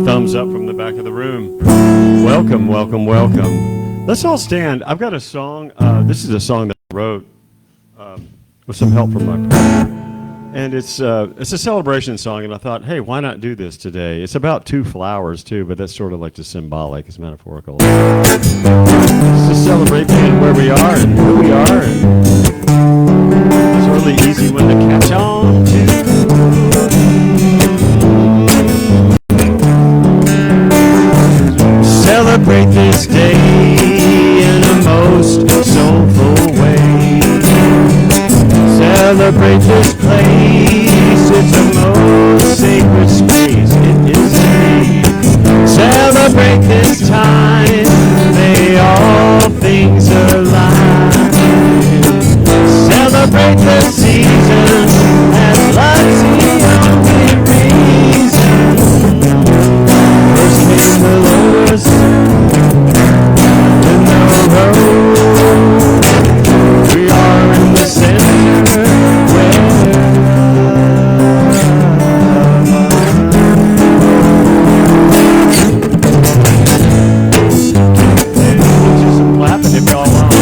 thumbs up from the back of the room. Welcome, welcome, welcome. Let's all stand. I've got a song. This is a song that I wrote with some help from my partner. And it's a celebration song, and I thought, hey, why not do this today? It's about 2 flowers, too, but that's sort of like just symbolic. It's metaphorical. It's to celebrate being where we are and who we are. And it's a really easy one to catch on to. Celebrate this day in a most soulful way. Celebrate this place, it's a most sacred space, it is indeed. Celebrate this time, may all things align. Celebrate the season, as love's the only reason. First came the lotus, then the rose. We are in the center where just some clapping if y'all want.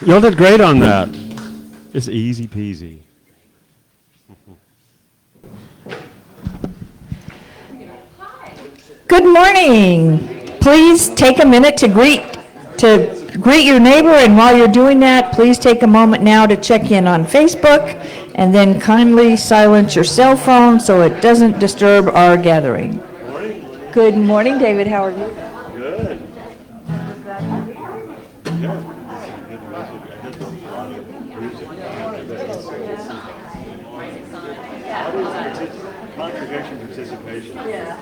Y'all did great on that. It's easy peasy. Good morning. Please take a minute to greet your neighbor, and while you're doing that, please take a moment now to check in on Facebook, and then kindly silence your cell phone so it doesn't disturb our gathering. Good morning, David. How are you? Good. Contribution participation. Yeah.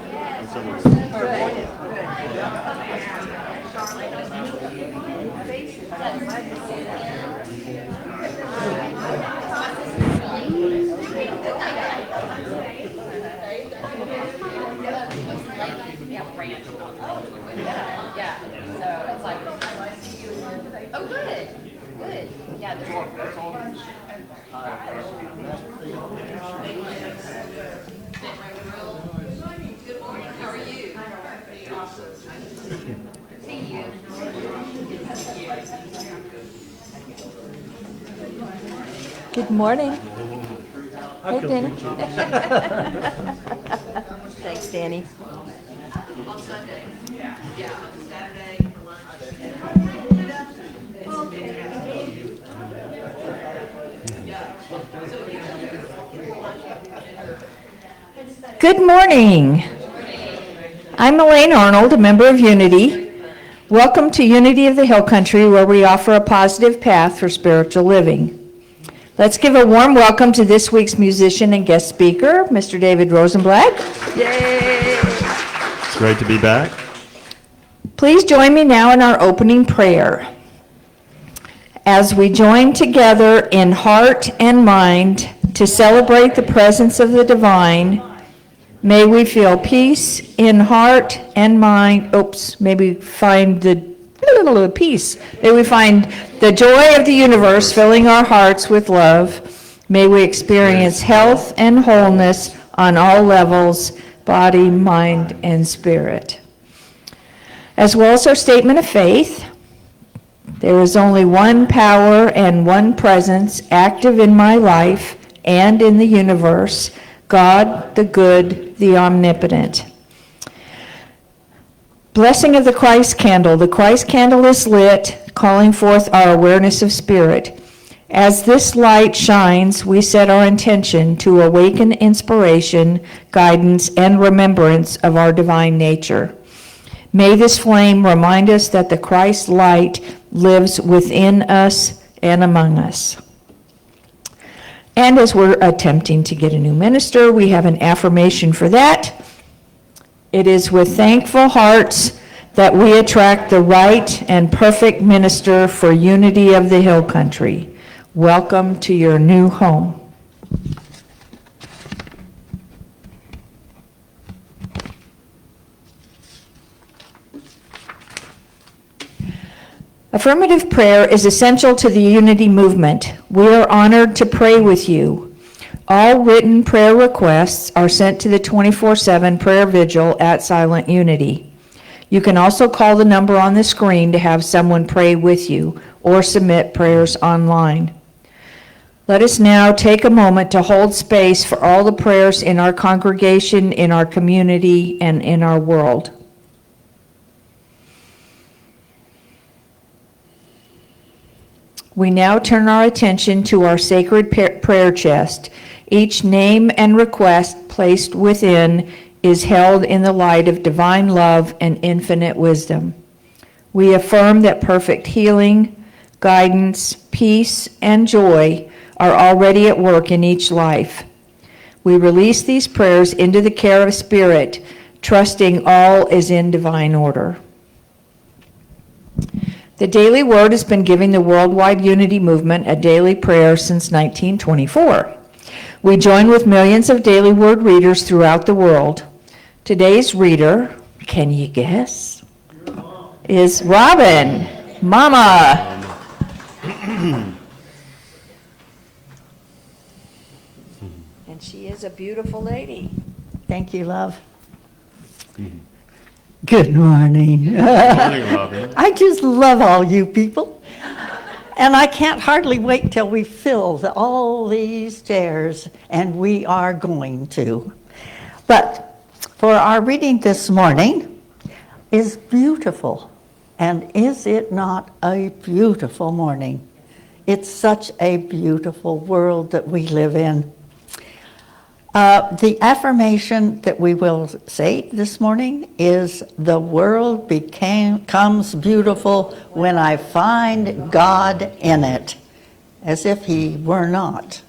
Oh, good. Good. Yeah, there's all. Good morning. How are you? Awesome. See you. Good morning. Hey, Danny. Thanks, Danny. On Sunday. Yeah. Yeah. On Saturday for lunch. Good morning. I'm Elaine Arnold, a member of Unity. Welcome to Unity of the Hill Country, where we offer a positive path for spiritual living. Let's give a warm welcome to this week's musician and guest speaker, Mr. David Rosenblad. Yay! It's great to be back. Please join me now in our opening prayer. As we join together in heart and mind to celebrate the presence of the divine, may we feel peace in heart and mind. May we find the peace. May we find the joy of the universe filling our hearts with love. May we experience health and wholeness on all levels, body, mind, and spirit. As well as our statement of faith, there is only one power and one presence active in my life and in the universe, God, the good, the omnipotent. Blessing of the Christ candle. The Christ candle is lit, calling forth our awareness of spirit. As this light shines, we set our intention to awaken inspiration, guidance, and remembrance of our divine nature. May this flame remind us that the Christ light lives within us and among us. And as we're attempting to get a new minister, we have an affirmation for that. It is with thankful hearts that we attract the right and perfect minister for unity of the Hill Country. Welcome to your new home. Affirmative prayer is essential to the unity movement. We are honored to pray with you. All written prayer requests are sent to the 24/7 prayer vigil at Silent Unity. You can also call the number on the screen to have someone pray with you or submit prayers online. Let us now take a moment to hold space for all the prayers in our congregation, in our community, and in our world. We now turn our attention to our sacred prayer chest. Each name and request placed within is held in the light of divine love and infinite wisdom. We affirm that perfect healing, guidance, peace, and joy are already at work in each life. We release these prayers into the care of Spirit, trusting all is in divine order. The Daily Word has been giving the worldwide unity movement a daily prayer since 1924. We join with millions of Daily Word readers throughout the world. Today's reader, can you guess, is Robin, Mama. And she is a beautiful lady. Thank you, love. Good morning. Good morning, Robin. I just love all you people. And I can't hardly wait till we fill all these chairs, and we are going to. But for our reading this morning is beautiful. And is it not a beautiful morning? It's such a beautiful world that we live in. The affirmation that we will say this morning is, the world becomes beautiful when I find God in it, as if he were not.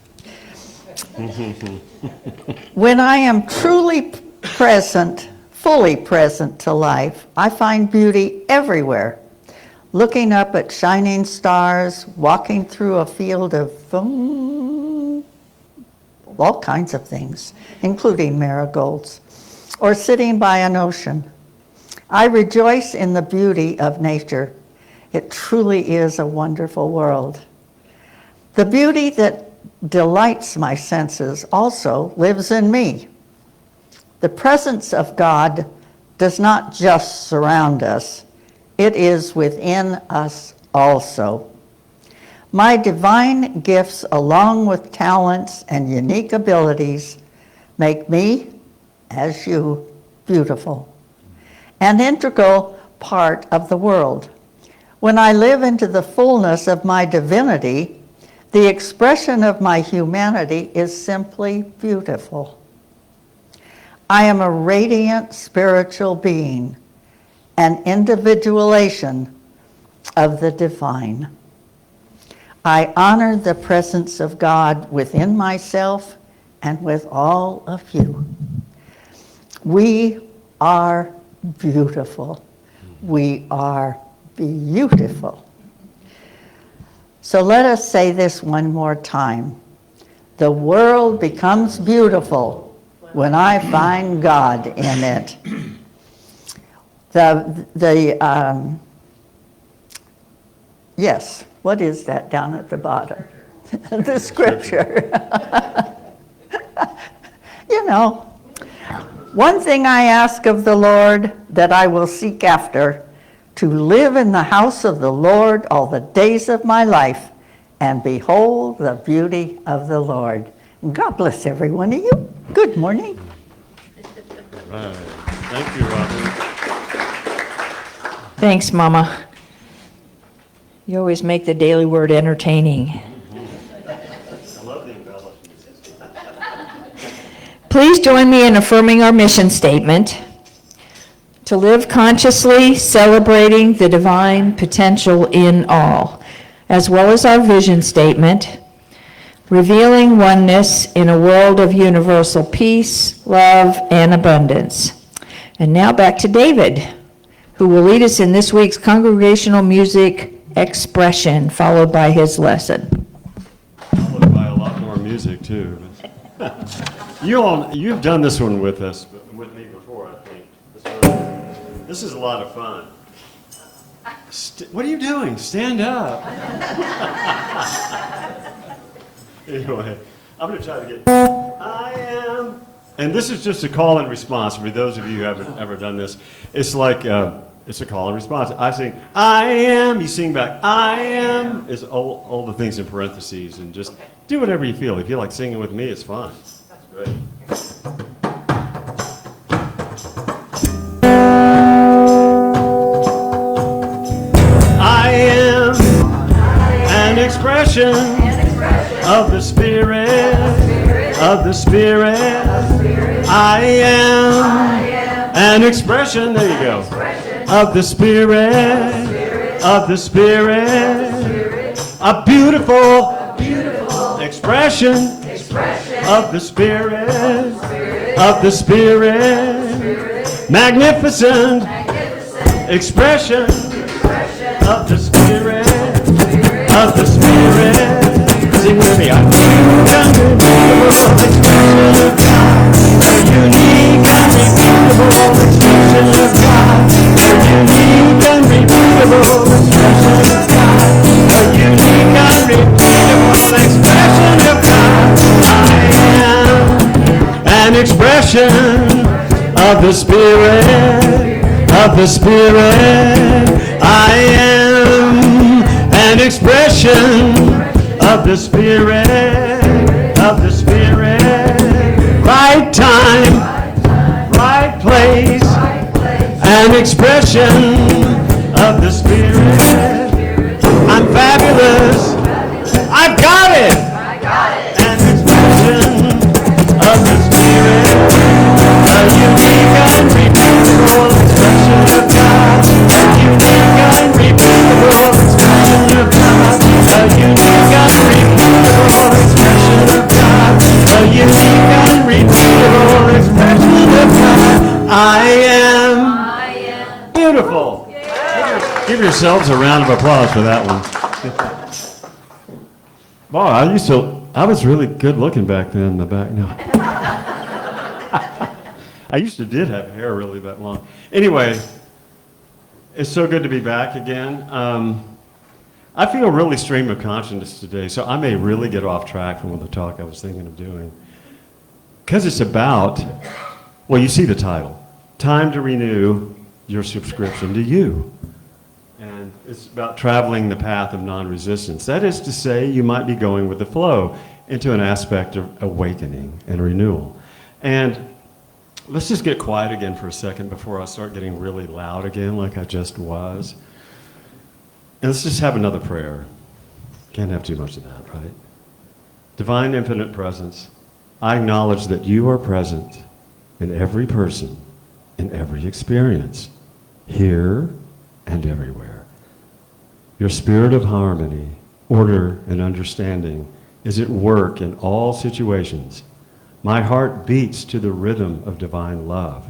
When I am truly present, fully present to life, I find beauty everywhere. Looking up at shining stars, walking through a field of all kinds of things, including marigolds, or sitting by an ocean. I rejoice in the beauty of nature. It truly is a wonderful world. The beauty that delights my senses also lives in me. The presence of God does not just surround us, it is within us also. My divine gifts, along with talents and unique abilities, make me, as you, beautiful, an integral part of the world. When I live into the fullness of my divinity, the expression of my humanity is simply beautiful. I am a radiant spiritual being, an individualization of the divine. I honor the presence of God within myself and with all of you. We are beautiful. We are beautiful. So let us say this one more time. The world becomes beautiful when I find God in it. Yes. What is that down at the bottom? The scripture. You know, one thing I ask of the Lord that I will seek after, to live in the house of the Lord all the days of my life and behold the beauty of the Lord. God bless every one of you. Good morning. Right. Thank you, Robin. Thanks, Mama. You always make the daily word entertaining. I love the embellishments. Please join me in affirming our mission statement: to live consciously, celebrating the divine potential in all, as well as our vision statement: revealing oneness in a world of universal peace, love, and abundance. And now back to David, who will lead us in this week's congregational music expression, followed by his lesson. Followed by a lot more music, too. You've done this one with me before, I think. This is a lot of fun. What are you doing? Stand up. Anyway, I'm going to try to get, I am, and this is just a call and response for those of you who haven't ever done this. It's like, it's a call and response. I sing, I am, you sing back, I am, is all the things in parentheses, and just do whatever you feel. If you like singing with me, it's fine. That's great. I am an expression of the Spirit, of the Spirit. I am an expression, there you go, of the Spirit, of the Spirit. A beautiful expression of the Spirit, of the Spirit. Magnificent expression of the Spirit, of the Spirit. Sing with me. A unique, unrepeatable expression of God. A unique, unrepeatable expression of God. A unique, unrepeatable expression of God. A unique, unrepeatable expression of God. I am an expression of the Spirit, of the Spirit. I am an expression of the Spirit, of the Spirit. Right time, right place, an expression of the Spirit. I'm fabulous, I've got it, an expression of the Spirit. A unique, unrepeatable expression of God. A unique, unrepeatable expression of God. A unique, unrepeatable expression of God. A unique, unrepeatable expression of God. I am beautiful. Give yourselves a round of applause for that one. Boy, I was really good looking back then in the back. No. I did have hair really that long. Anyway, it's so good to be back again. I feel really stream of consciousness today, so I may really get off track from the talk I was thinking of doing. Because it's about, well, you see the title, Time to Renew Your Subscription to You. And it's about traveling the path of non-resistance. That is to say, you might be going with the flow into an aspect of awakening and renewal. And let's just get quiet again for a second before I start getting really loud again like I just was. And let's just have another prayer. Can't have too much of that, right? Divine Infinite Presence, I acknowledge that you are present in every person, in every experience, here and everywhere. Your spirit of harmony, order, and understanding is at work in all situations. My heart beats to the rhythm of divine love,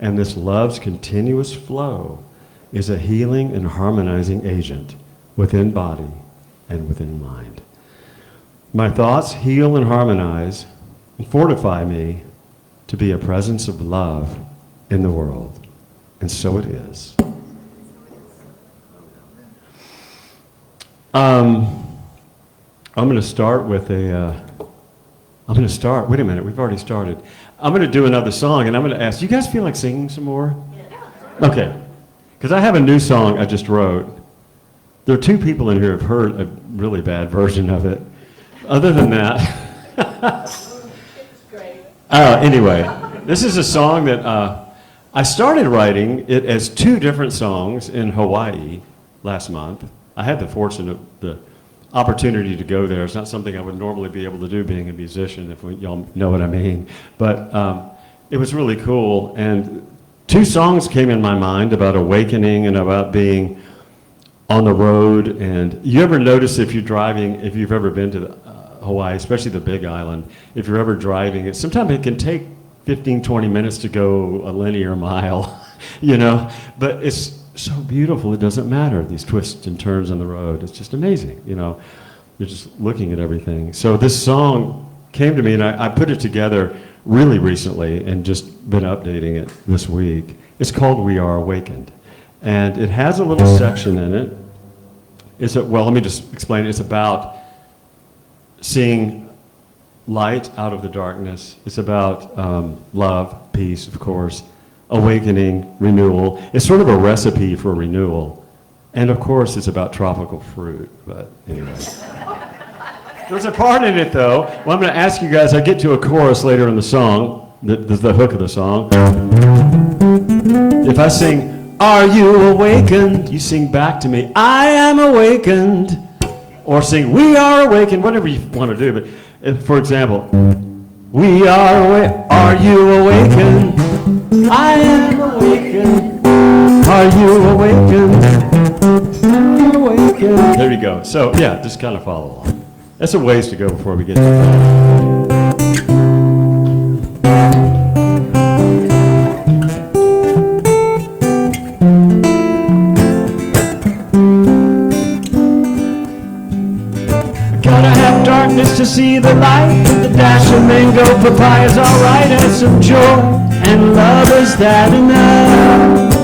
and this love's continuous flow is a healing and harmonizing agent within body and within mind. My thoughts heal and harmonize and fortify me to be a presence of love in the world, and so it is. I'm going to start with wait a minute, we've already started. I'm going to do another song, and I'm going to ask, you guys feel like singing some more? Yeah. Okay, because I have a new song I just wrote. There are two people in here who have heard a really bad version of it. Other than that, Anyway, this is a song that I started writing it as two different songs in Hawaii last month. I had the opportunity to go there. It's not something I would normally be able to do being a musician, if y'all know what I mean. But it was really cool. And two songs came in my mind about awakening and about being on the road. And you ever notice if you're driving, if you've ever been to Hawaii, especially the Big Island, if you're ever driving, sometimes it can take 15, 20 minutes to go a linear mile, you know, but it's so beautiful, it doesn't matter, these twists and turns on the road. It's just amazing, you know. You're just looking at everything. So this song came to me, and I put it together really recently and just been updating it this week. It's called We Are Awakened, and it has a little section in it. Well, let me just explain. It's about seeing light out of the darkness. It's about love, peace, of course, awakening, renewal. It's sort of a recipe for renewal. And of course, it's about tropical fruit, but anyway. There's a part in it, though. Well, I'm going to ask you guys, I get to a chorus later in the song, the hook of the song. If I sing, "Are you awakened?" you sing back to me, "I am awakened." Or sing, "We are awakened," whatever you want to do. But for example, "We are awakened." Are you awakened? I am awakened. Are you awakened? I'm awakened. There you go. So yeah, just kind of follow along. That's a ways to go before we get to that. Darkness to see the light, the dash of mango, papaya's alright, and some joy, and love, is that enough?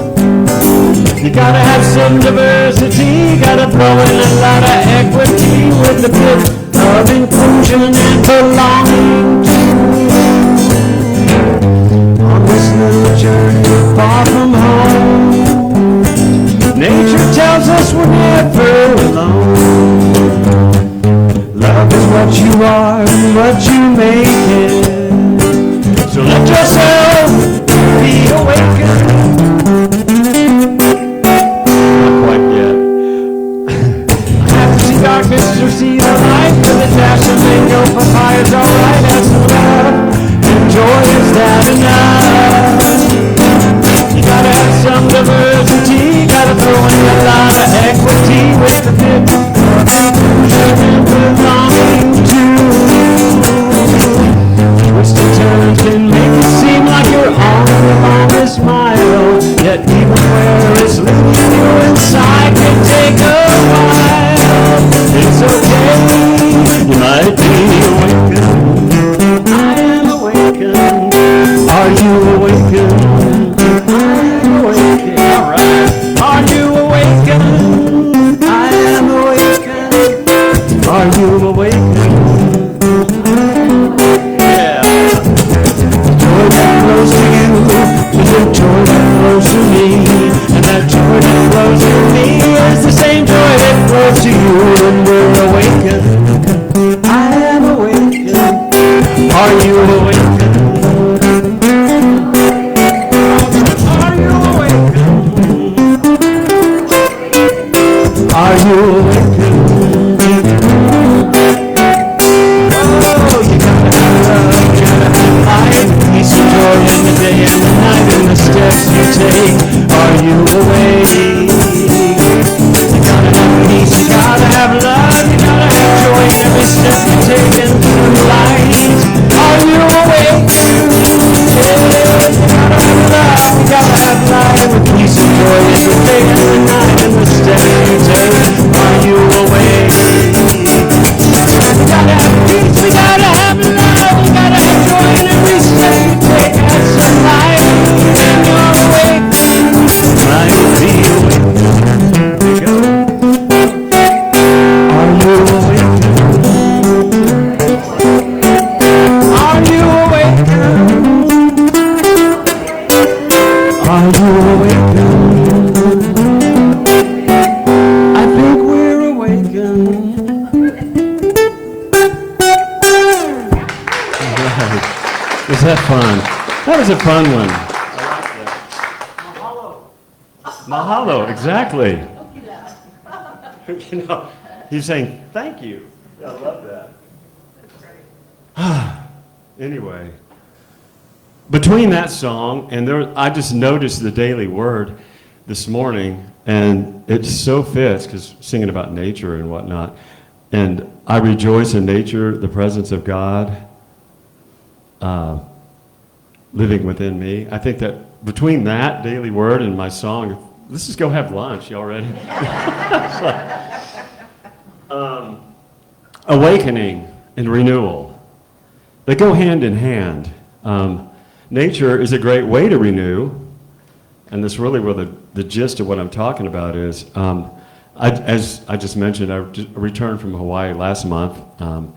You gotta have some diversity, gotta throw in a lot of equity with a bit of inclusion and belonging to. On this little journey far from home, nature tells us we're never alone. Love is what you are and what you make it. So let yourself be awakened. Not quite yet. I have to see darkness to see the light. With a dash of mango, papaya's alright. Have some love and joy, is that enough? You gotta have some diversity. Gotta throw in a lot of equity with a bit of inclusion and belonging to. Twisted turns can make it seem like you're on the longest mile, yet even where it's leading you inside can take a while. It's okay, you might be awakened. I am awakened. Are you awakened? I am awakened. All right. Are you awakened? I am awakened. Are you awakened? Yeah. The joy that flows to you is the joy that flows to me. And that joy that flows to me is the same joy that flows to you when we're awakened. I am awakened. Are you awakened? Are you awakened? Are you awakened? Oh, you gotta have love, you gotta have light, peace and joy in the day and the night, and the steps you take. Are you awake? You gotta have peace, you gotta have love, you gotta have joy in every step you take into the light. Are you awake? Yeah, you gotta have love, you gotta have light, with peace and joy in the day and the night, and the steps you take. Are you awake? We gotta have peace, we gotta have love, we gotta have joy in every step you take. Have some light, and you're awake. Might be awake. Here we go. Are you awake? Are you awake? Are you awake? I think we're awakened. Was that fun? That was a fun one. Mahalo, exactly. You know, he's saying, thank you. Yeah, I love that. Anyway, between that song and there, I just noticed the daily word this morning, and it so fits because singing about nature and whatnot. And I rejoice in nature, the presence of God living within me. I think that between that daily word and my song, let's just go have lunch. Y'all ready? Awakening and renewal. They go hand in hand. Nature is a great way to renew, and that's really where the gist of what I'm talking about is. As I just mentioned, I returned from Hawaii last month on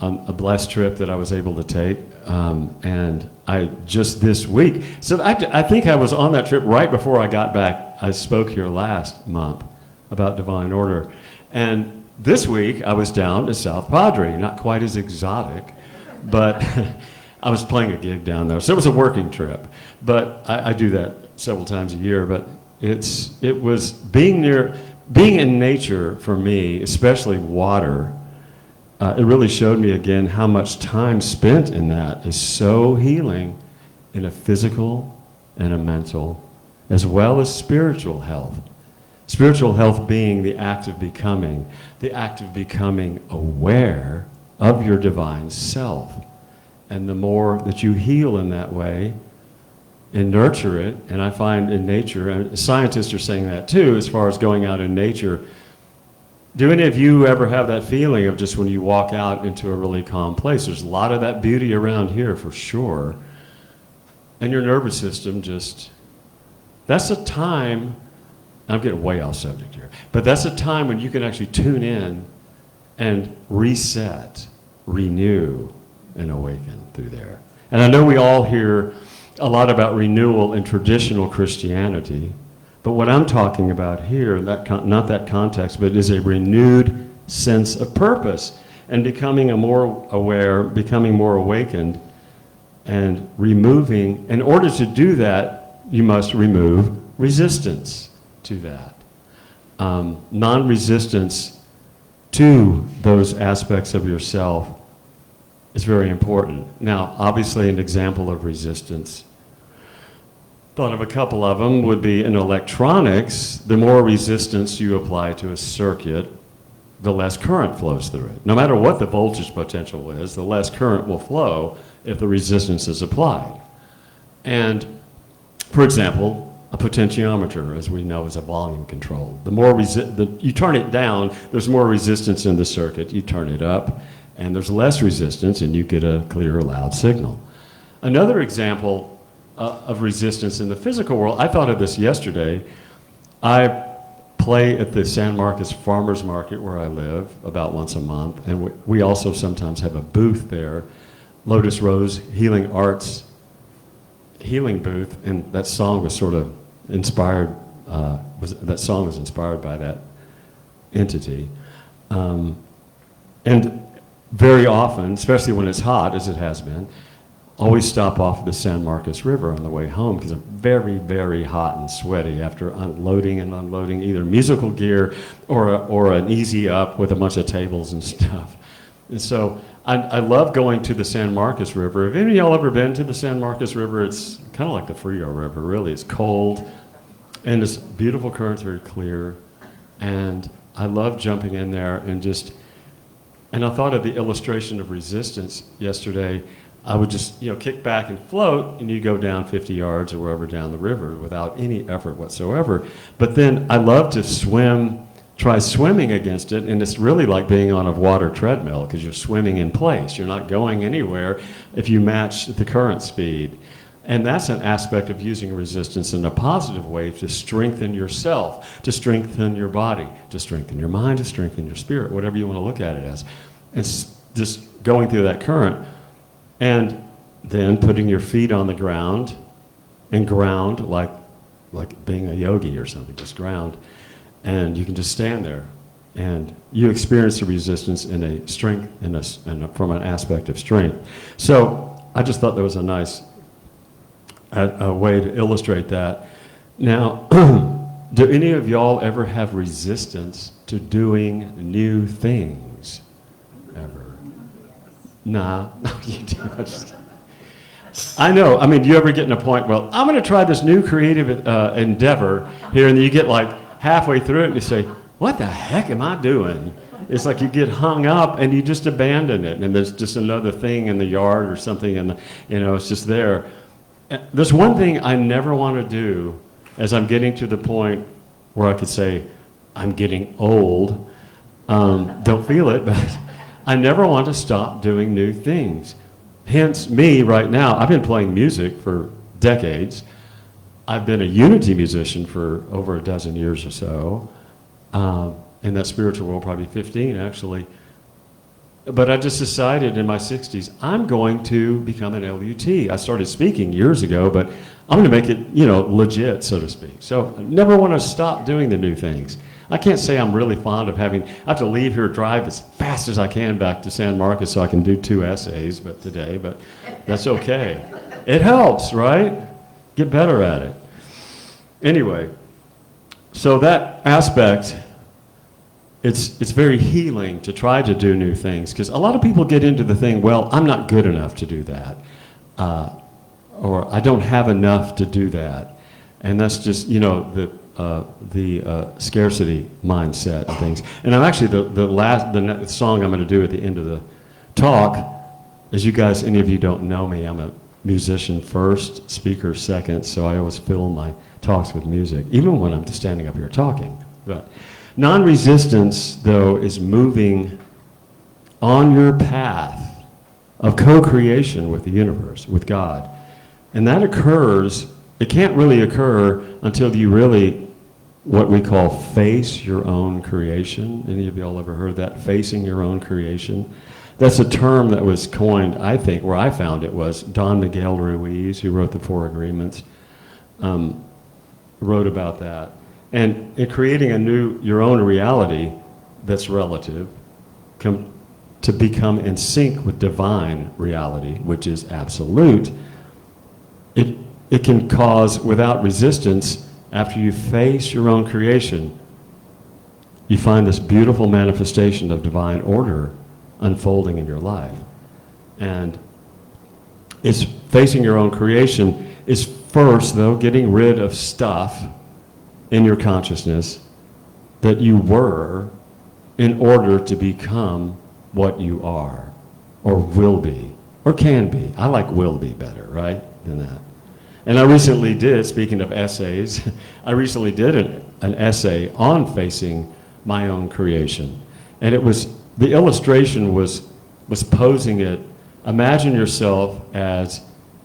a blessed trip that I was able to take, and I just this week. So I think I was on that trip right before I got back. I spoke here last month about divine order, and this week I was down to South Padre. Not quite as exotic, but I was playing a gig down there, so it was a working trip. But I do that several times a year. But it was being in nature for me, especially water. It really showed me again how much time spent in that is so healing in a physical and a mental, as well as spiritual health. Spiritual health being the act of becoming aware of your divine self. And the more that you heal in that way and nurture it, and I find in nature, and scientists are saying that too, as far as going out in nature. Do any of you ever have that feeling of just when you walk out into a really calm place? There's a lot of that beauty around here for sure. And your nervous system that's a time, I'm getting way off subject here, but that's a time when you can actually tune in and reset, renew, and awaken through there. And I know we all hear a lot about renewal in traditional Christianity, but what I'm talking about here, not that context, but is a renewed sense of purpose and becoming more aware, becoming more awakened, and removing. In order to do that, you must remove resistance to that. Non-resistance to those aspects of yourself is very important. Now, obviously, an example of resistance, thought of a couple of them, would be in electronics. The more resistance you apply to a circuit, the less current flows through it. No matter what the voltage potential is, the less current will flow if the resistance is applied. And, for example, a potentiometer, as we know, is a volume control. The more you turn it down, there's more resistance in the circuit. You turn it up, and there's less resistance, and you get a clear, loud signal. Another example of resistance in the physical world, I thought of this yesterday. I play at the San Marcos Farmers Market where I live about once a month, and we also sometimes have a booth there, Lotus Rose Healing Arts healing booth, and that song was sort of inspired, that song was inspired by that entity. And very often, especially when it's hot, as it has been, always stop off the San Marcos River on the way home because I'm very, very hot and sweaty after unloading and unloading either musical gear or an easy up with a bunch of tables and stuff. And so I love going to the San Marcos River. Have any of y'all ever been to the San Marcos River? It's kind of like the Frio River, really. It's cold, and it's beautiful currents, very clear. And I love jumping in there and I thought of the illustration of resistance yesterday. I would just, kick back and float, and you go down 50 yards or wherever down the river without any effort whatsoever. But then I love to try swimming against it, and it's really like being on a water treadmill because you're swimming in place. You're not going anywhere if you match the current speed. And that's an aspect of using resistance in a positive way to strengthen yourself, to strengthen your body, to strengthen your mind, to strengthen your spirit, whatever you want to look at it as. It's just going through that current. And then putting your feet on the ground and ground like being a yogi or something, just ground. And you can just stand there. And you experience the resistance in a strength, from an aspect of strength. So I just thought that was a nice a way to illustrate that. Now, do any of y'all ever have resistance to doing new things? Ever? Nah, you do. I know. I mean, do you ever get in a point, well, I'm going to try this new creative endeavor here, and you get like halfway through it and you say, what the heck am I doing? It's like you get hung up and you just abandon it, and there's just another thing in the yard or something, and it's just there. There's one thing I never want to do as I'm getting to the point where I could say, I'm getting old. Don't feel it, but I never want to stop doing new things. Hence, me right now, I've been playing music for decades. I've been a unity musician for over a dozen years or so. In that spiritual world, probably 15 actually. But I just decided in my 60s, I'm going to become an LUT. I started speaking years ago, but I'm going to make it, legit, so to speak. So I never want to stop doing the new things. I can't say I'm really fond of I have to leave here, drive as fast as I can back to San Marcos so I can do 2 essays but that's okay. It helps, right? Get better at it. Anyway, so that aspect, it's very healing to try to do new things, because a lot of people get into the thing, well, I'm not good enough to do that, or I don't have enough to do that, and that's just the scarcity mindset of things. And I'm actually the next song I'm going to do at the end of the talk, as you guys, any of you don't know me, I'm a musician first, speaker second, so I always fill my talks with music, even when I'm just standing up here talking. But non-resistance, though, is moving on your path of co-creation with the universe, with God. And that occurs, it can't really occur until you really, what we call, face your own creation. Any of y'all ever heard that? Facing your own creation? That's a term that was coined, I think, where I found it was Don Miguel Ruiz, who wrote the 4 Agreements, wrote about that. And in creating your own reality that's relative, to become in sync with divine reality, which is absolute, it can cause, without resistance, after you face your own creation, you find this beautiful manifestation of divine order unfolding in your life. And it's facing your own creation is first, though, getting rid of stuff in your consciousness that you were in order to become what you are, or will be, or can be. I like will be better, right, than that. And I recently did, speaking of essays, I recently did an essay on facing my own creation. And it was, the illustration was posing it, imagine yourself as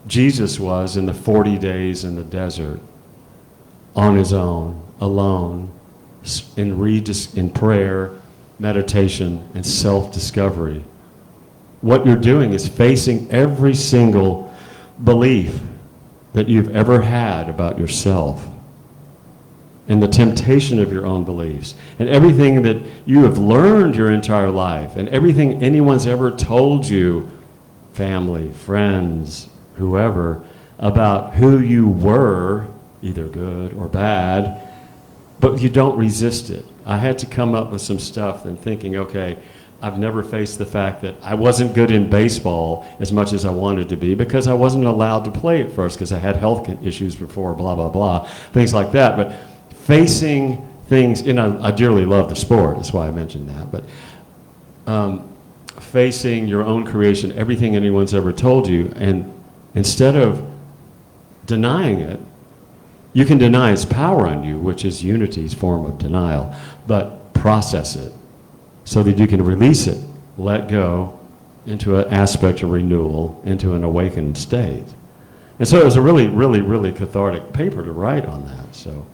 Jesus was in the 40 days in the desert, on his own, alone, in prayer, meditation, and self-discovery. What you're doing is facing every single belief that you've ever had about yourself, and the temptation of your own beliefs, and everything that you have learned your entire life, and everything anyone's ever told you, family, friends, whoever, about who you were, either good or bad, but you don't resist it. I had to come up with some stuff and thinking, okay, I've never faced the fact that I wasn't good in baseball as much as I wanted to be because I wasn't allowed to play at first because I had health issues before, blah, blah, blah, things like that. But facing things, I dearly love the sport, that's why I mentioned that, but facing your own creation, everything anyone's ever told you, and instead of denying it, you can deny its power on you, which is unity's form of denial, but process it so that you can release it, let go into an aspect of renewal, into an awakened state. And so it was a really, really, really cathartic paper to write on that. So,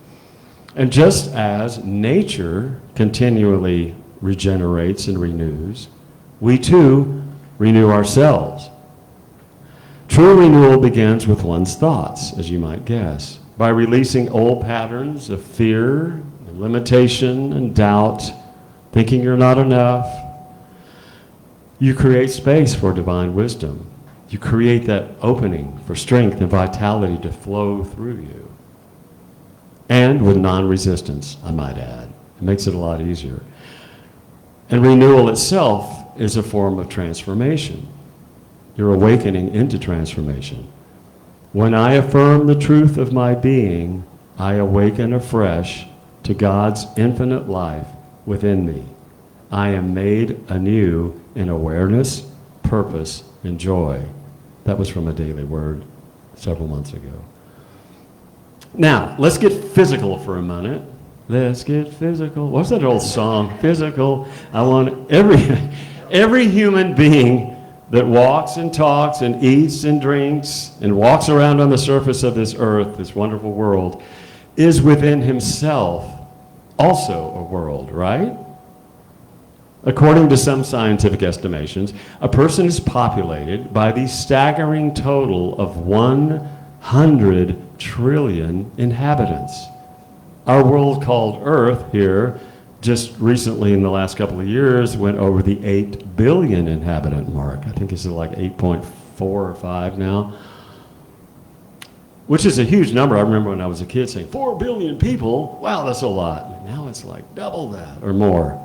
and just as nature continually regenerates and renews, we too renew ourselves. True renewal begins with one's thoughts, as you might guess, by releasing old patterns of fear, and limitation, and doubt, thinking you're not enough. You create space for divine wisdom. you create that opening for strength and vitality to flow through you. And with non-resistance, I might add. It makes it a lot easier. And renewal itself is a form of transformation. You're awakening into transformation. When I affirm the truth of my being, I awaken afresh to God's infinite life within me. I am made anew in awareness, purpose, and joy. That was from a daily word several months ago. Now, let's get physical for a minute. Let's get physical. What's that old song? Physical. I want every human being that walks and talks and eats and drinks and walks around on the surface of this earth, this wonderful world, is within himself also a world, right? According to some scientific estimations, a person is populated by the staggering total of 100 trillion inhabitants. Our world called Earth here, just recently in the last couple of years, went over the 8 billion inhabitant mark. I think it's like 8.4 or 5 now, which is a huge number. I remember when I was a kid saying, 4 billion people, wow, that's a lot. Now it's like double that or more.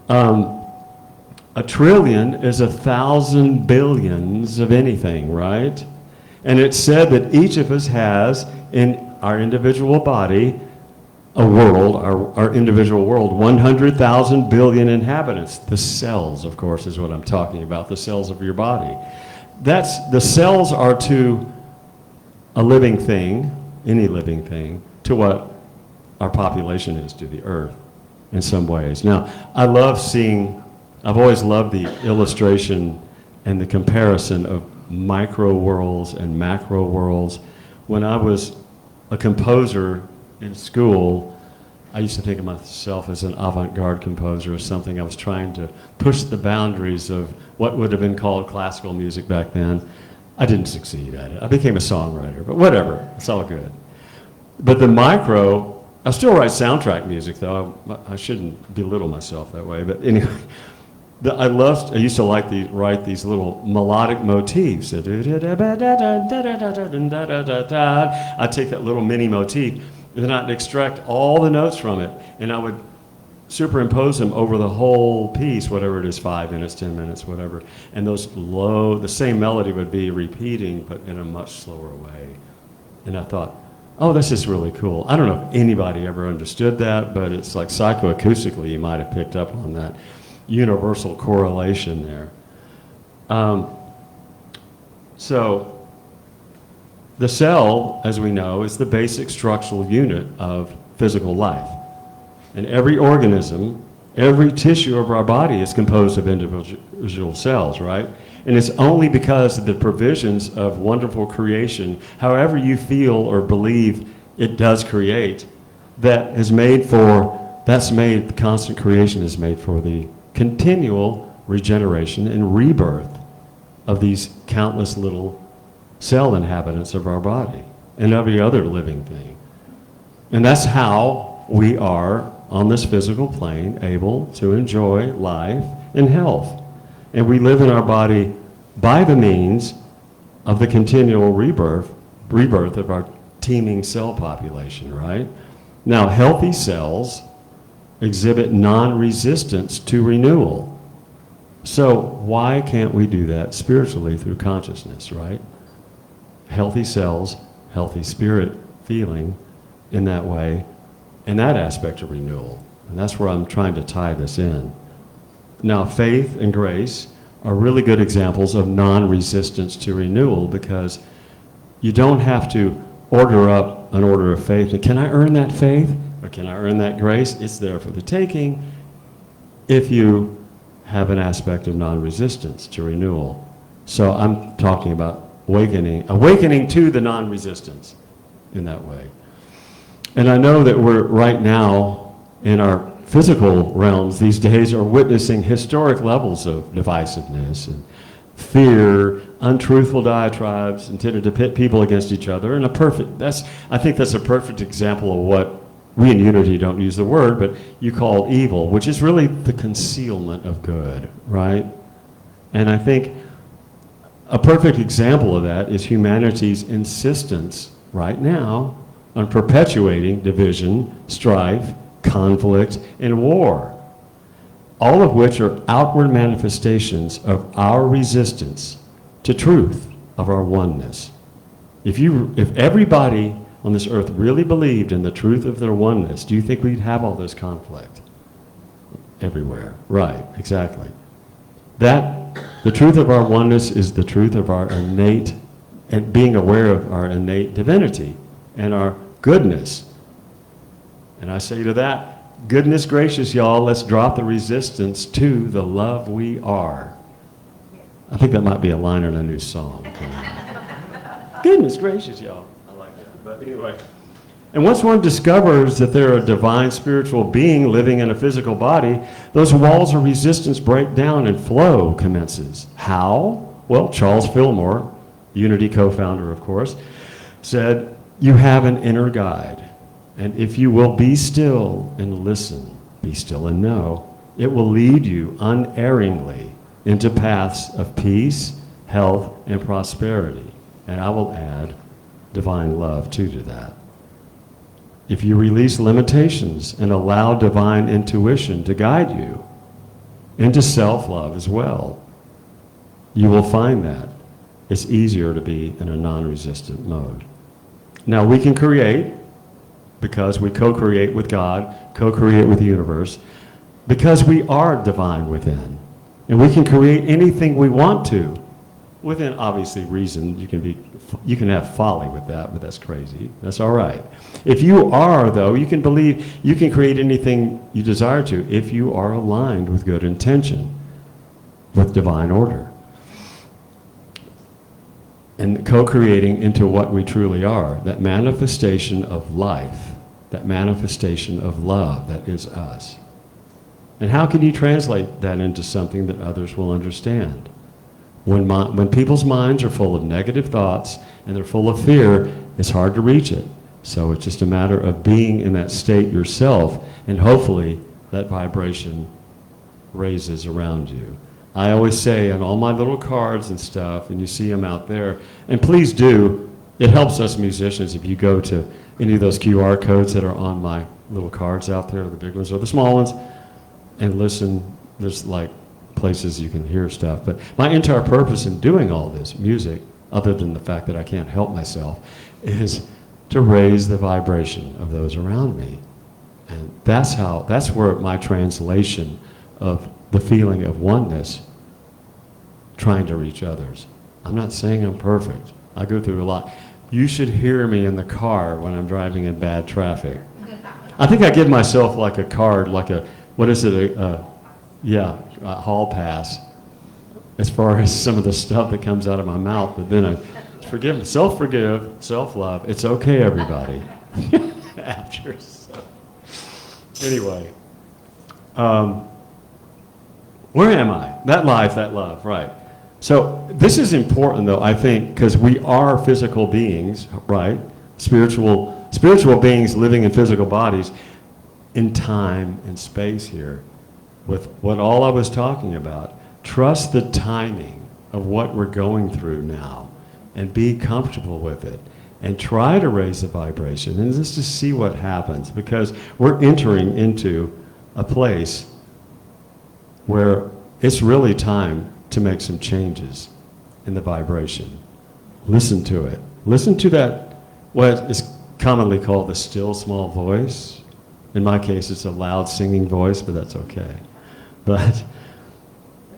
A trillion is 1,000 billions of anything, right? And it's said that each of us has in our individual body a world, our individual world, 100,000 billion inhabitants. The cells, of course, is what I'm talking about, the cells of your body. The cells are to a living thing, any living thing, to what our population is to the earth in some ways. Now, I've always loved the illustration and the comparison of micro worlds and macro worlds. When I was a composer in school, I used to think of myself as an avant-garde composer or something. I was trying to push the boundaries of what would have been called classical music back then. I didn't succeed at it. I became a songwriter, but whatever, it's all good. But the micro, I still write soundtrack music though. I shouldn't belittle myself that way, but anyway. I used to write these little melodic motifs. I'd take that little mini motif, and then I'd extract all the notes from it, and I would superimpose them over the whole piece, whatever it is, 5 minutes, 10 minutes, whatever. And the same melody would be repeating, but in a much slower way. And I thought, oh, this is really cool. I don't know if anybody ever understood that, but it's like psychoacoustically you might have picked up on that universal correlation there. So the cell, as we know, is the basic structural unit of physical life. And every organism, every tissue of our body is composed of individual cells, right? And it's only because of the provisions of wonderful creation, however you feel or believe it does create, the constant creation is made for the continual regeneration and rebirth of these countless little cell inhabitants of our body and every other living thing. And that's how we are on this physical plane able to enjoy life and health. And we live in our body by the means of the continual rebirth of our teeming cell population, right? Now, healthy cells exhibit non-resistance to renewal. So why can't we do that spiritually through consciousness, right? Healthy cells, healthy spirit feeling in that way, and that aspect of renewal. And that's where I'm trying to tie this in. Now, faith and grace are really good examples of non-resistance to renewal, because you don't have to order up an order of faith. And can I earn that faith? Or can I earn that grace? It's there for the taking if you have an aspect of non-resistance to renewal. So I'm talking about awakening to the non-resistance in that way. And I know that we're right now in our physical realms these days are witnessing historic levels of divisiveness and fear, untruthful diatribes intended to pit people against each other. And I think that's a perfect example of what we in Unity don't use the word, but you call evil, which is really the concealment of good, right? And I think A perfect example of that is humanity's insistence right now on perpetuating division, strife, conflict, and war, all of which are outward manifestations of our resistance to truth, of our oneness. If everybody on this earth really believed in the truth of their oneness, do you think we'd have all this conflict? Everywhere. Right, exactly. The truth of our oneness is the truth of our innate, and being aware of our innate divinity and our goodness. And I say to that, goodness gracious, y'all, let's drop the resistance to the love we are. I think that might be a line in a new song. Goodness gracious, y'all. I like that. But anyway. And once one discovers that they're a divine spiritual being living in a physical body, those walls of resistance break down and flow commences. How? Well, Charles Fillmore, Unity co-founder, of course, said, "You have an inner guide, and if you will be still and listen, be still and know, it will lead you unerringly into paths of peace, health, and prosperity." And I will add divine love too to that. If you release limitations and allow divine intuition to guide you into self-love as well, you will find that it's easier to be in a non-resistant mode. Now we can create, because we co-create with God, co-create with the universe, because we are divine within. And we can create anything we want to, within obviously reason. You can have folly with that, but that's crazy. That's all right. If you are, though, you can believe you can create anything you desire to if you are aligned with good intention, with divine order, and co-creating into what we truly are, that manifestation of life, that manifestation of love that is us. And how can you translate that into something that others will understand? When people's minds are full of negative thoughts and they're full of fear, it's hard to reach it. So it's just a matter of being in that state yourself, and hopefully that vibration raises around you. I always say on all my little cards and stuff, and you see them out there, and please do, it helps us musicians if you go to any of those QR codes that are on my little cards out there, the big ones or the small ones, and listen. There's like places you can hear stuff. But my entire purpose in doing all this music, other than the fact that I can't help myself, is to raise the vibration of those around me. And that's where my translation of the feeling of oneness, trying to reach others. I'm not saying I'm perfect. I go through a lot. You should hear me in the car when I'm driving in bad traffic. I think I give myself like a card, like a, what is it, a hall pass, as far as some of the stuff that comes out of my mouth. But then I forgive, self-forgive, self-love. It's okay, everybody. After. So. Anyway. Where am I? That life, that love, right. So this is important, though, I think, because we are physical beings, right? Spiritual beings living in physical bodies in time and space here. With what all I was talking about, trust the timing of what we're going through now and be comfortable with it and try to raise the vibration and just to see what happens, because we're entering into a place where it's really time to make some changes in the vibration. Listen to it. Listen to that, what is commonly called the still small voice. In my case, it's a loud singing voice, but that's okay. But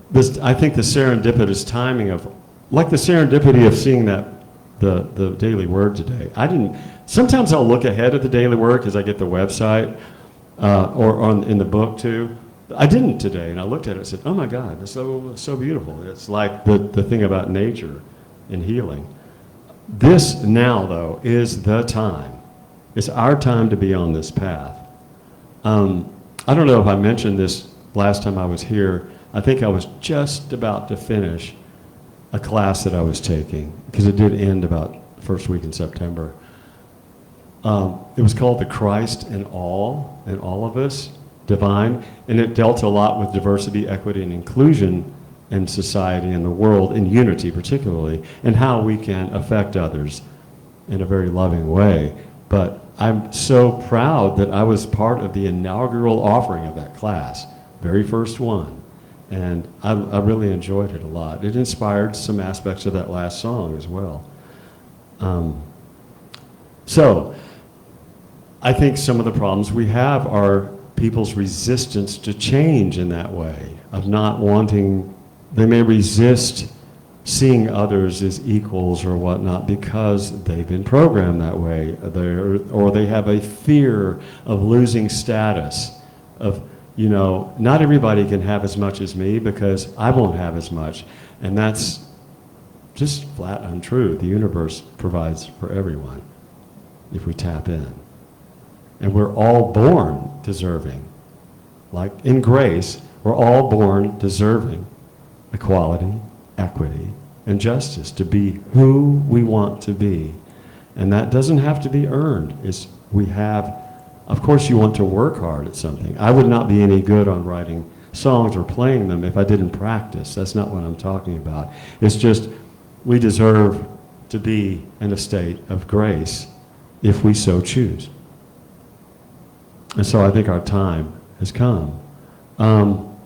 this, I think the serendipitous timing of, like the serendipity of seeing that, the Daily Word today. Sometimes I'll look ahead at the Daily Word because I get the website or in the book too. I didn't today, and I looked at it and said, oh my God, it's so beautiful. It's like the thing about nature and healing. This now, though, is the time. It's our time to be on this path. I don't know if I mentioned this last time I was here. I think I was just about to finish a class that I was taking, because it did end about the first week in September. It was called The Christ in All of Us, Divine, and it dealt a lot with diversity, equity, and inclusion in society, in the world, in unity particularly, and how we can affect others in a very loving way. But I'm so proud that I was part of the inaugural offering of that class, very first one. And I really enjoyed it a lot. It inspired some aspects of that last song as well. So I think some of the problems we have are people's resistance to change in that way, of not wanting, they may resist seeing others as equals or whatnot because they've been programmed that way, or they have a fear of losing status, of, you know, not everybody can have as much as me because I won't have as much. And that's just flat untrue. The universe provides for everyone if we tap in. And we're all born deserving. Like in grace, we're all born deserving equality, equity, and justice, to be who we want to be. And that doesn't have to be earned. We have, of course you want to work hard at something. I would not be any good on writing songs or playing them if I didn't practice. That's not what I'm talking about. It's just we deserve to be in a state of grace if we so choose. And so I think our time has come. And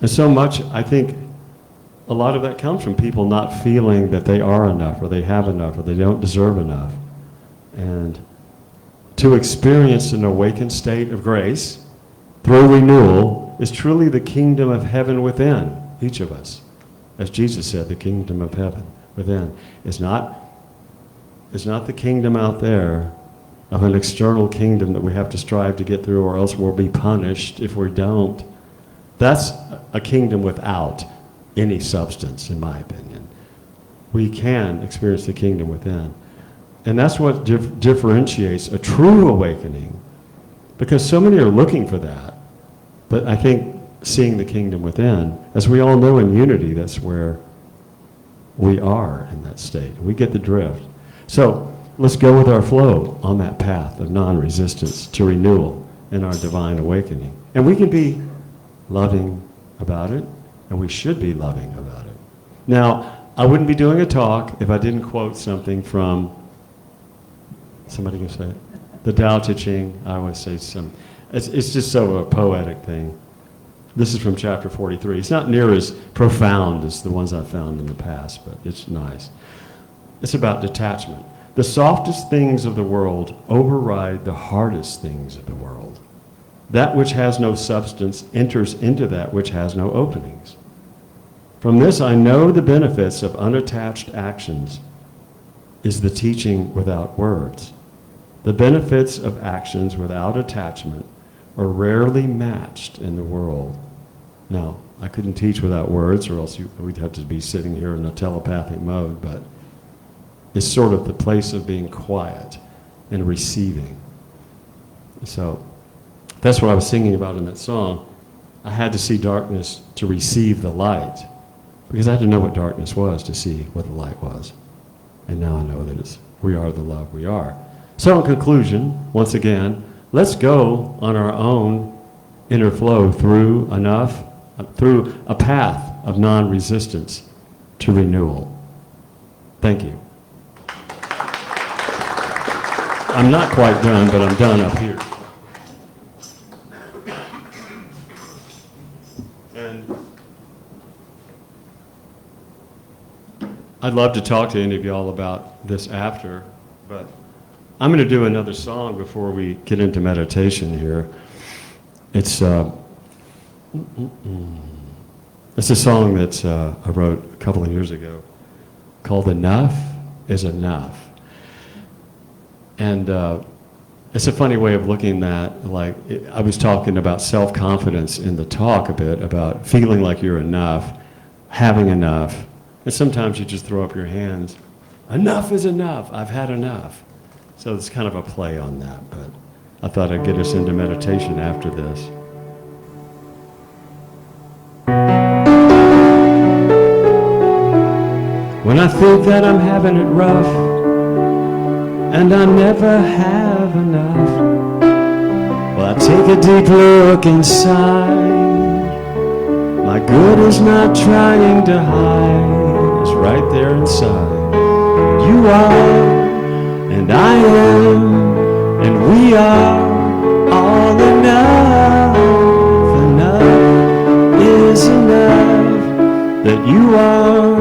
so much, I think, a lot of that comes from people not feeling that they are enough, or they have enough, or they don't deserve enough. And to experience an awakened state of grace through renewal is truly the kingdom of heaven within each of us. As Jesus said, the kingdom of heaven within is not the kingdom out there of an external kingdom that we have to strive to get through, or else we'll be punished if we don't. That's a kingdom without any substance, in my opinion. We can experience the kingdom within. And that's what differentiates a true awakening, because so many are looking for that. But I think seeing the kingdom within, as we all know in unity, that's where we are in that state. We get the drift. So let's go with our flow on that path of non-resistance to renewal in our divine awakening. And we can be loving about it, and we should be loving about it. Now, I wouldn't be doing a talk if I didn't quote something from, somebody can say it, the Tao Te Ching. I always say it's just so a poetic thing. This is from chapter 43. It's not near as profound as the ones I've found in the past, but it's nice. It's about detachment. The softest things of the world override the hardest things of the world. That which has no substance enters into that which has no openings. From this I know the benefits of unattached actions is the teaching without words. The benefits of actions without attachment are rarely matched in the world. Now, I couldn't teach without words, or else we'd have to be sitting here in a telepathic mode, but it's sort of the place of being quiet and receiving. So that's what I was singing about in that song. I had to see darkness to receive the light, because I had to know what darkness was to see what the light was. And now I know that we are the love we are. So in conclusion, once again, let's go on our own inner flow through a path of non-resistance to renewal. Thank you. I'm not quite done, but I'm done up here. And I'd love to talk to any of y'all about this after, but I'm going to do another song before we get into meditation here. It's a song that I wrote a couple of years ago called Enough is Enough. And it's a funny way of looking at, like, I was talking about self-confidence in the talk a bit, about feeling like you're enough, having enough. And sometimes you just throw up your hands. Enough is enough. I've had enough. So it's kind of a play on that, but I thought I'd get us into meditation after this. When I think that I'm having it rough, and I never have enough, well, I take a deep look inside My good is not trying to hide, it's right there inside. You are, and I am, and we are all enough. Enough is enough that you are,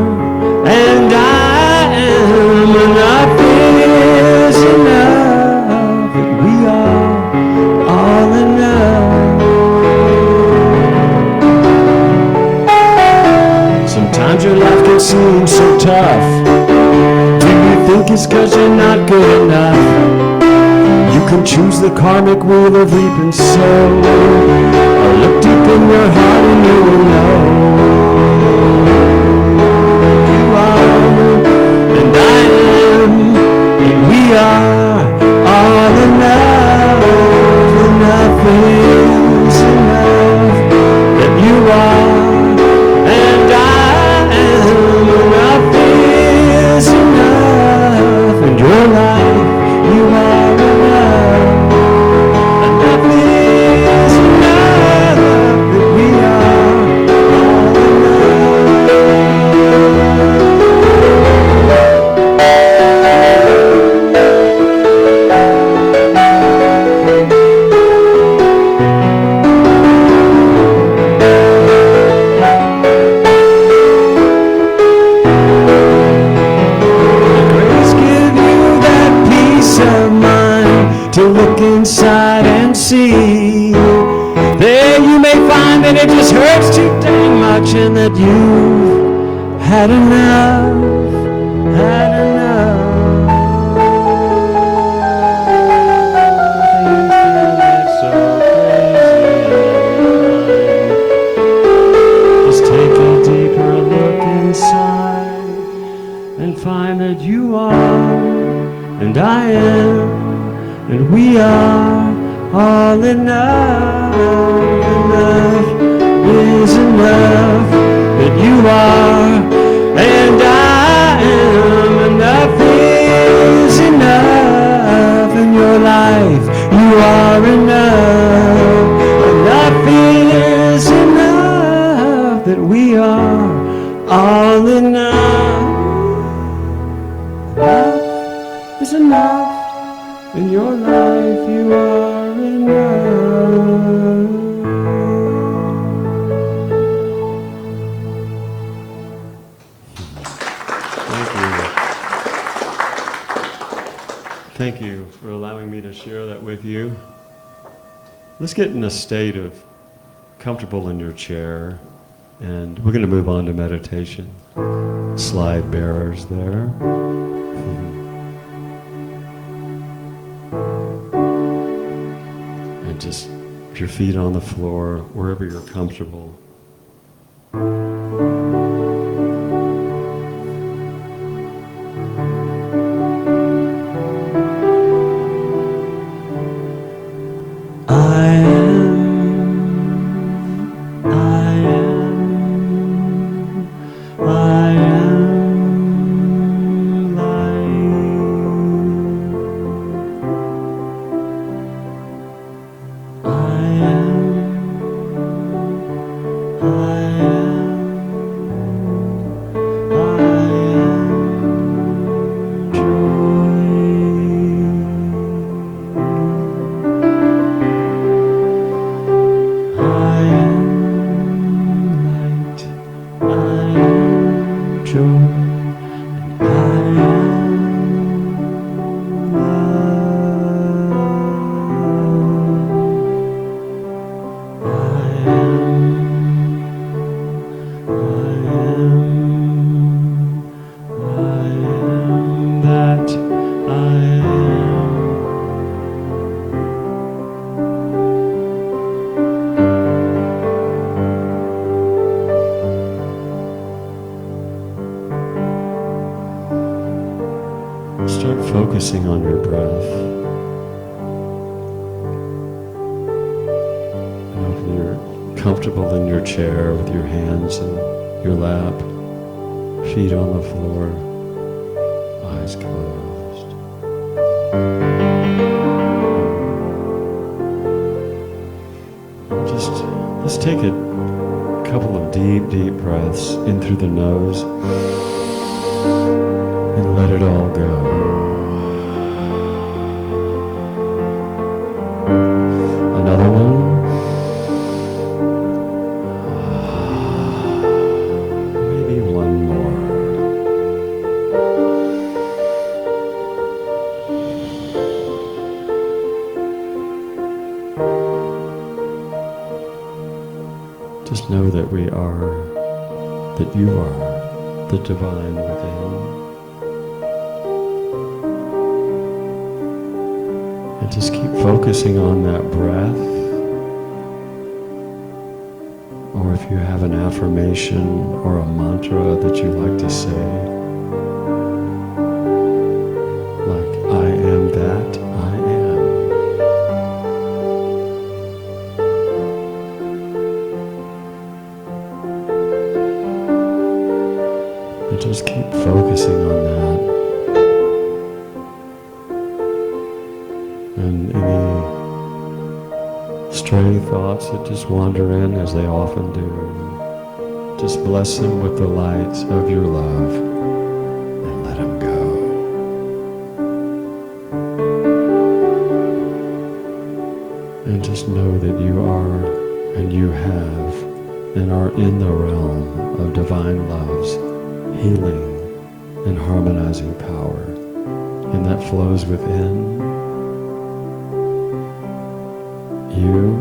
and I am. Enough is enough that we are all enough. Sometimes your life can seem so tough. Do you think it's 'cause you're not good enough? You can choose the karmic wheel of reap and sow, or look deep in your heart and you will know. You are, and I am, and we are all enough. Enough is enough that you are, and I am. Enough is enough in your life. You are enough. Enough is enough that we are all Grace give you that peace of mind to look inside and see. There you may find that it just hurts too dang much, and that you've had enough, had enough. Things can get so crazy. Just take a deeper look inside and find that you are, and I am, and we are all enough. Enough is enough that you are, and I am. Enough is enough in your life. You are enough. Enough is enough that we are all enough. Enough is enough in your life. You are enough. Thank you for allowing me to share that with you. Let's get in a state of comfortable in your chair, and we're going to move on to meditation. Slide bearers there. And just your feet on the floor, wherever you're comfortable. Start focusing on your breath. And if you're comfortable in your chair with your hands in your lap, feet on the floor, eyes closed. Just let's take a couple of deep, deep breaths in through the nose and let it all go. Another one. Maybe one more. Just know that we are, that you are the divine within. And just keep focusing on that breath. Or if you have an affirmation or a mantra that you like to say, like, I am that I am. And just keep focusing on that. And any stray thoughts that just wander in, as they often do, just bless them with the light of your love and let them go. And just know that you are and you have and are in the realm of divine love's healing and harmonizing power, and that flows within you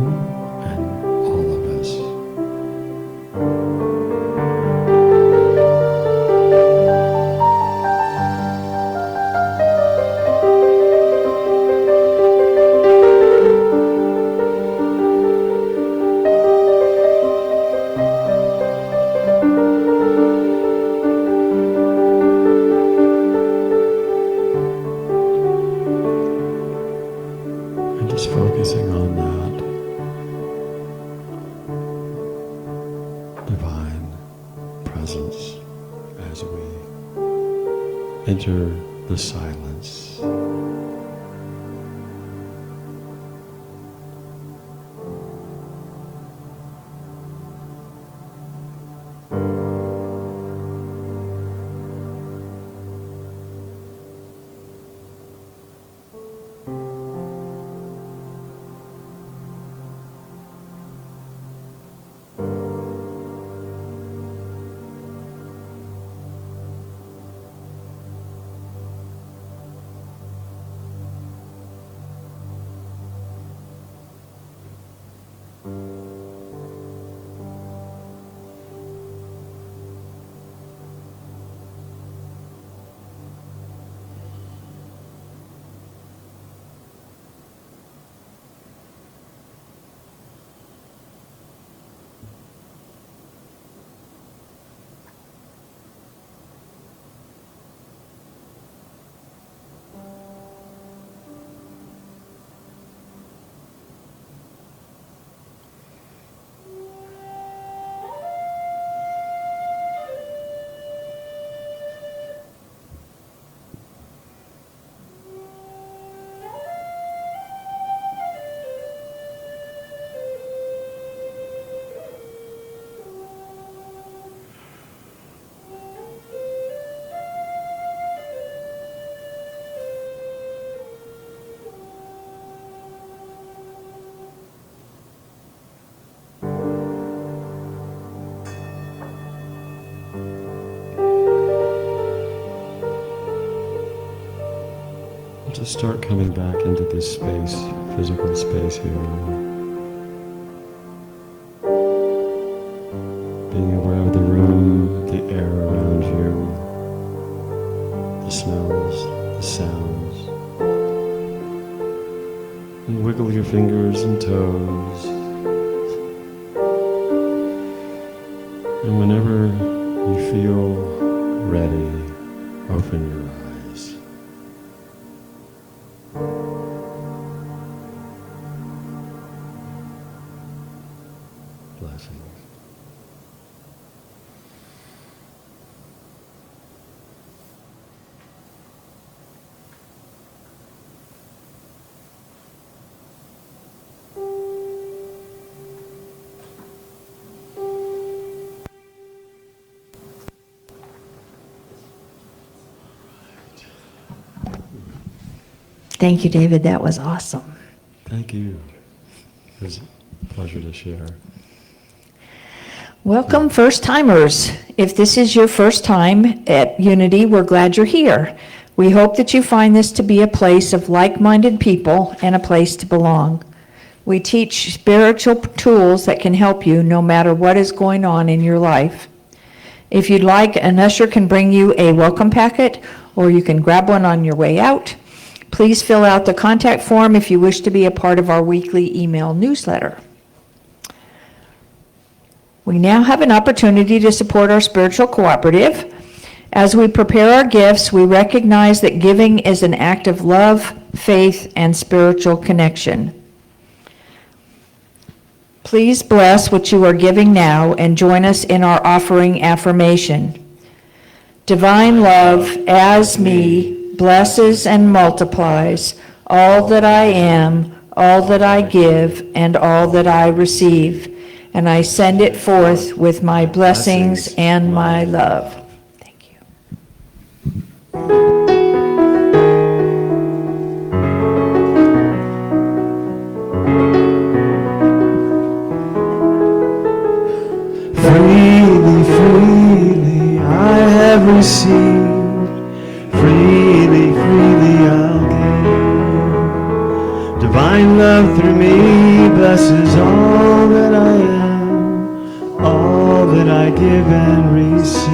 and all of us. And just focusing on that divine presence as we enter the silence. Just start coming back into this space, physical space here. Being aware of the room, the air around you, the smells, the sounds. And wiggle your fingers and toes. And whenever you feel ready, open your eyes. Blessings. Thank you, David. That was awesome. Thank you. It was a pleasure to share. Welcome, first-timers. If this is your first time at Unity, we're glad you're here. We hope that you find this to be a place of like-minded people and a place to belong. We teach spiritual tools that can help you no matter what is going on in your life. If you'd like, an usher can bring you a welcome packet, or you can grab one on your way out. Please fill out the contact form if you wish to be a part of our weekly email newsletter. We now have an opportunity to support our spiritual cooperative. As we prepare our gifts, we recognize that giving is an act of love, faith, and spiritual connection. Please bless what you are giving now and join us in our offering affirmation. Divine love, as me, blesses and multiplies all that I am, all that I give, and all that I receive. And I send it forth with my blessings and my love. Thank you. Freely, freely I have received. Freely, freely I'll give. Divine love through me blesses all that I am, all that I give and receive.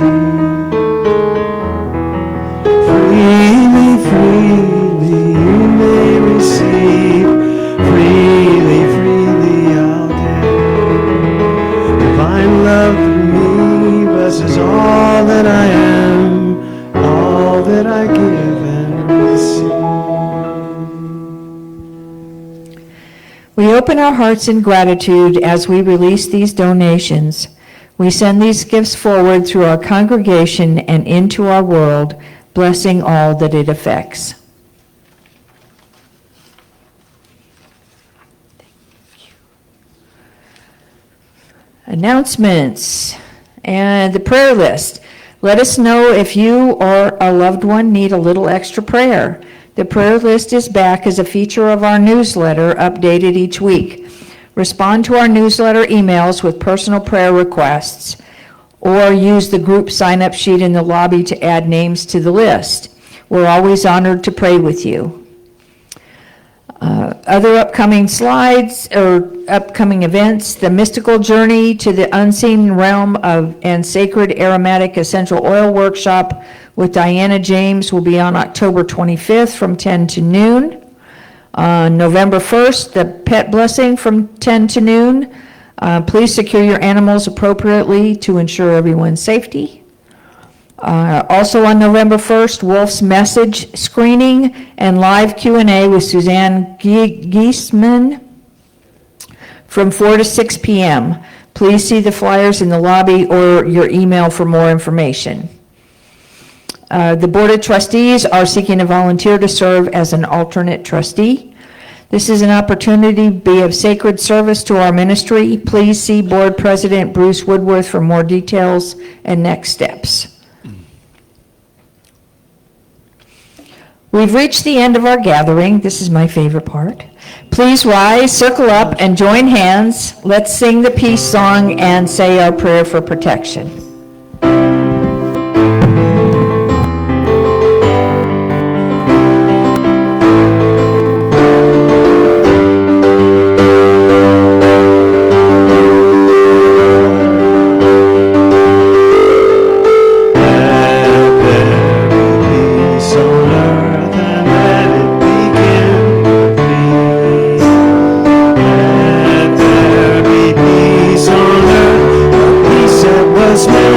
Freely, freely you may receive. Freely, freely I'll give. Divine love through me blesses all that I am, all that I give and receive. We open our hearts in gratitude as we release these donations. We send these gifts forward through our congregation and into our world, blessing all that it affects. Announcements and the prayer list. Let us know if you or a loved one need a little extra prayer. The prayer list is back as a feature of our newsletter, updated each week. Respond to our newsletter emails with personal prayer requests, or use the group sign-up sheet in the lobby to add names to the list. We're always honored to pray with you. Other upcoming slides or upcoming events: the Mystical Journey to the Unseen Realm and Sacred Aromatic Essential Oil Workshop with Diana James will be on October 25th from 10 to noon. November 1st, the Pet Blessing from 10 to noon. Please secure your animals appropriately to ensure everyone's safety. Also on November 1st, Wolf's Message screening and live Q&A with Suzanne Giesman from 4 to 6 p.m. Please see the flyers in the lobby or your email for more information. The Board of Trustees are seeking a volunteer to serve as an alternate trustee. This is an opportunity to be of sacred service to our ministry. Please see Board President Bruce Woodworth for more details and next steps. We've reached the end of our gathering. This is my favorite part. Please rise, circle up, and join hands. Let's sing the peace song and say our prayer for protection. Was made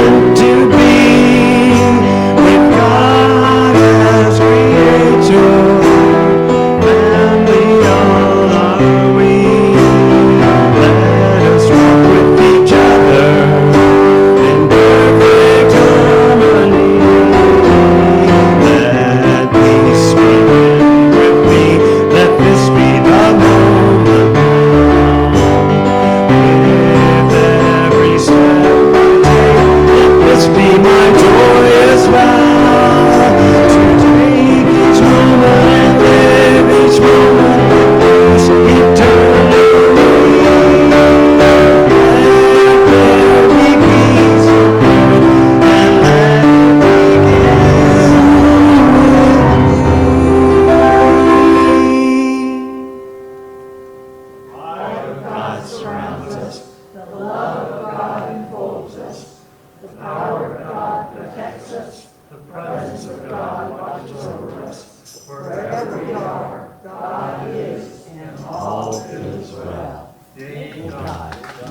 All is well.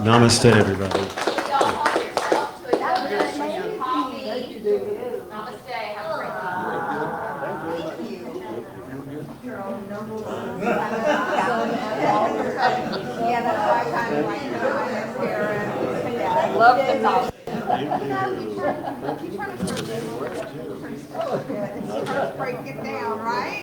Namaste, everybody. Y'all help yourself to a coffee. Namaste. Have a great Yeah, that's why I kind of like, Love the coffee. break it down, right?